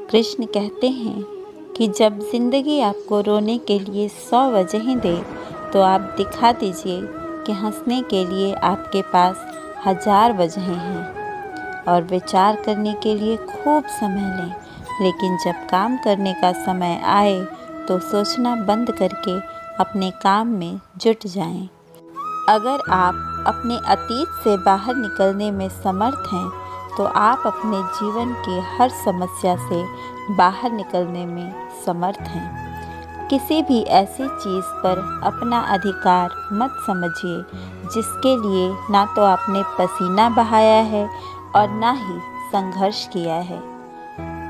कृष्ण कहते हैं कि जब जिंदगी आपको रोने के लिए 100 वजहें दे तो आप दिखा दीजिए कि हंसने के लिए आपके पास 1000 वजहें हैं। और विचार करने के लिए खूब समय लें, लेकिन जब काम करने का समय आए तो सोचना बंद करके अपने काम में जुट जाएं। अगर आप अपने अतीत से बाहर निकलने में समर्थ हैं तो आप अपने जीवन की हर समस्या से बाहर निकलने में समर्थ हैं। किसी भी ऐसी चीज़ पर अपना अधिकार मत समझिए जिसके लिए ना तो आपने पसीना बहाया है और ना ही संघर्ष किया है।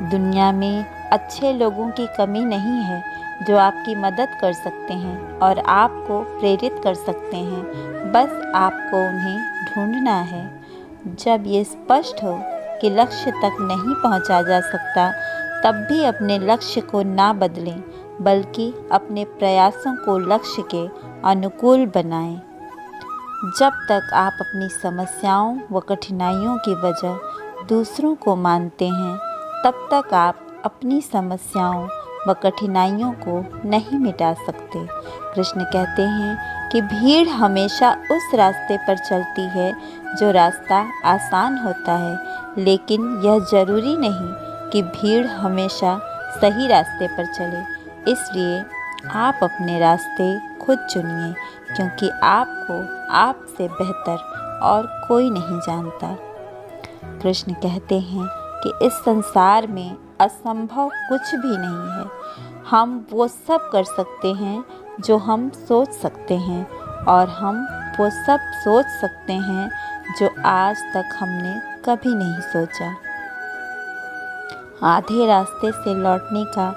दुनिया में अच्छे लोगों की कमी नहीं है जो आपकी मदद कर सकते हैं और आपको प्रेरित कर सकते हैं, बस आपको उन्हें ढूंढना है। जब ये स्पष्ट हो कि लक्ष्य तक नहीं पहुंचा जा सकता, तब भी अपने लक्ष्य को ना बदलें, बल्कि अपने प्रयासों को लक्ष्य के अनुकूल बनाएं। जब तक आप अपनी समस्याओं व कठिनाइयों की वजह दूसरों को मानते हैं, तब तक आप अपनी समस्याओं व कठिनाइयों को नहीं मिटा सकते। कृष्ण कहते हैं कि भीड़ हमेशा उस रास्ते पर चलती है जो रास्ता आसान होता है, लेकिन यह जरूरी नहीं कि भीड़ हमेशा सही रास्ते पर चले। इसलिए आप अपने रास्ते खुद चुनिए, क्योंकि आपको आपसे बेहतर और कोई नहीं जानता। कृष्ण कहते हैं कि इस संसार में असंभव कुछ भी नहीं है। हम वो सब कर सकते हैं जो हम सोच सकते हैं, और हम वो सब सोच सकते हैं जो आज तक हमने कभी नहीं सोचा। आधे रास्ते से लौटने का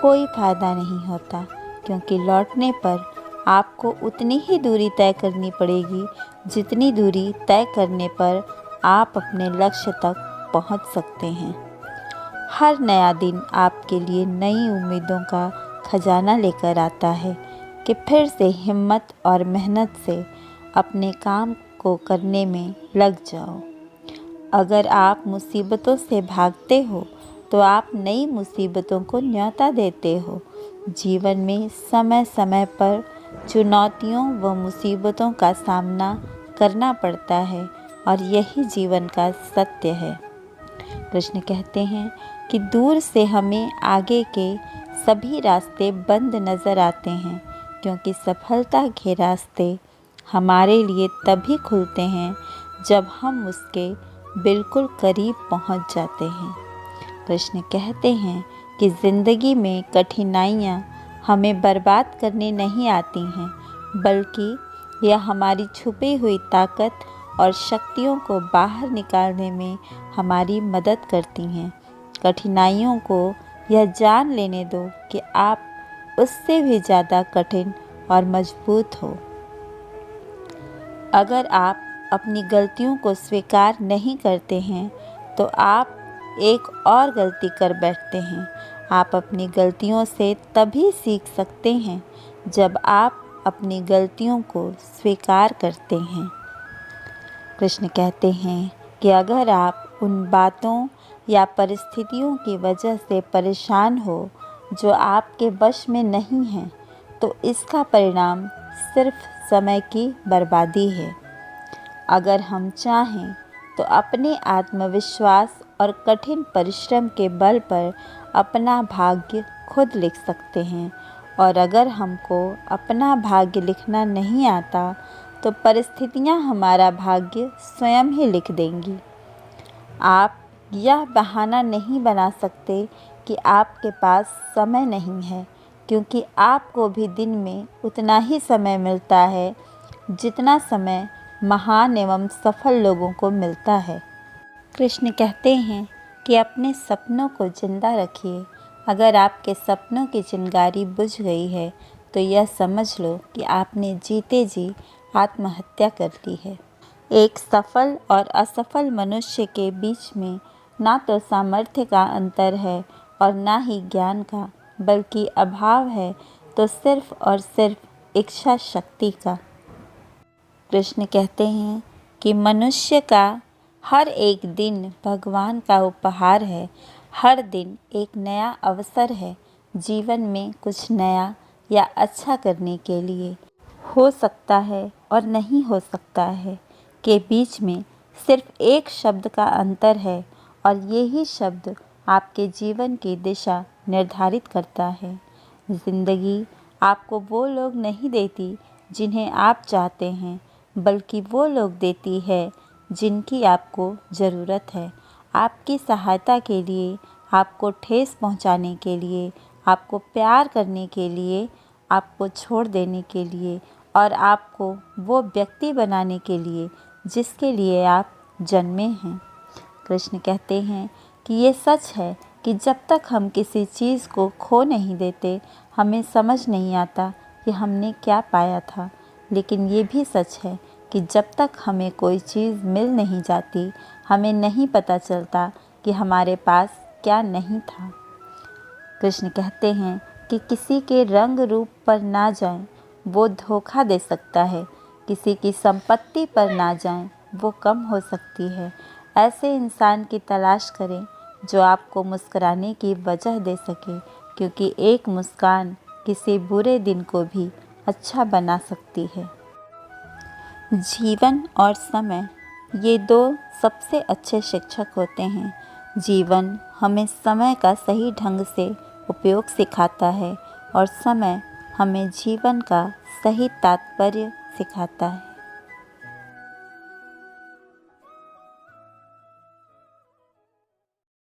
कोई फायदा नहीं होता, क्योंकि लौटने पर आपको उतनी ही दूरी तय करनी पड़ेगी जितनी दूरी तय करने पर आप अपने लक्ष्य तक पहुंच सकते हैं। हर नया दिन आपके लिए नई उम्मीदों का खजाना लेकर आता है कि फिर से हिम्मत और मेहनत से अपने काम को करने में लग जाओ। अगर आप मुसीबतों से भागते हो तो आप नई मुसीबतों को न्योता देते हो। जीवन में समय समय पर चुनौतियों व मुसीबतों का सामना करना पड़ता है, और यही जीवन का सत्य है। कृष्ण कहते हैं कि दूर से हमें आगे के सभी रास्ते बंद नज़र आते हैं, क्योंकि सफलता के रास्ते हमारे लिए तभी खुलते हैं जब हम उसके बिल्कुल करीब पहुंच जाते हैं। कृष्ण कहते हैं कि ज़िंदगी में कठिनाइयाँ हमें बर्बाद करने नहीं आती हैं, बल्कि यह हमारी छुपी हुई ताकत और शक्तियों को बाहर निकालने में हमारी मदद करती हैं। कठिनाइयों को यह जान लेने दो कि आप उससे भी ज़्यादा कठिन और मजबूत हो। अगर आप अपनी गलतियों को स्वीकार नहीं करते हैं तो आप एक और गलती कर बैठते हैं। आप अपनी गलतियों से तभी सीख सकते हैं जब आप अपनी गलतियों को स्वीकार करते हैं। कृष्ण कहते हैं कि अगर आप उन बातों या परिस्थितियों की वजह से परेशान हो जो आपके वश में नहीं हैं, तो इसका परिणाम सिर्फ समय की बर्बादी है। अगर हम चाहें तो अपने आत्मविश्वास और कठिन परिश्रम के बल पर अपना भाग्य खुद लिख सकते हैं, और अगर हमको अपना भाग्य लिखना नहीं आता तो परिस्थितियां हमारा भाग्य स्वयं ही लिख देंगी। आप यह बहाना नहीं बना सकते कि आपके पास समय नहीं है, क्योंकि आपको भी दिन में उतना ही समय मिलता है जितना समय महान एवं सफल लोगों को मिलता है। कृष्ण कहते हैं कि अपने सपनों को जिंदा रखिए। अगर आपके सपनों की चिंगारी बुझ गई है तो यह समझ लो कि आपने जीते जी आत्महत्या कर ली है। एक सफल और असफल मनुष्य के बीच में ना तो सामर्थ्य का अंतर है और ना ही ज्ञान का, बल्कि अभाव है तो सिर्फ और सिर्फ इच्छा शक्ति का। कृष्ण कहते हैं कि मनुष्य का हर एक दिन भगवान का उपहार है। हर दिन एक नया अवसर है जीवन में कुछ नया या अच्छा करने के लिए। हो सकता है और नहीं हो सकता है के बीच में सिर्फ एक शब्द का अंतर है और यही शब्द आपके जीवन की दिशा निर्धारित करता है। ज़िंदगी आपको वो लोग नहीं देती जिन्हें आप चाहते हैं, बल्कि वो लोग देती है जिनकी आपको ज़रूरत है। आपकी सहायता के लिए, आपको ठेस पहुंचाने के लिए, आपको प्यार करने के लिए, आपको छोड़ देने के लिए और आपको वो व्यक्ति बनाने के लिए जिसके लिए आप जन्मे हैं। कृष्ण कहते हैं कि ये सच है कि जब तक हम किसी चीज़ को खो नहीं देते, हमें समझ नहीं आता कि हमने क्या पाया था। लेकिन ये भी सच है कि जब तक हमें कोई चीज़ मिल नहीं जाती, हमें नहीं पता चलता कि हमारे पास क्या नहीं था। कृष्ण कहते हैं कि किसी के रंग रूप पर ना जाएं, वो धोखा दे सकता है। किसी की संपत्ति पर ना जाएं, वो कम हो सकती है। ऐसे इंसान की तलाश करें जो आपको मुस्कुराने की वजह दे सके, क्योंकि एक मुस्कान किसी बुरे दिन को भी अच्छा बना सकती है। जीवन और समय ये दो सबसे अच्छे शिक्षक होते हैं। जीवन हमें समय का सही ढंग से उपयोग सिखाता है और समय हमें जीवन का सही तात्पर्य सिखाता है।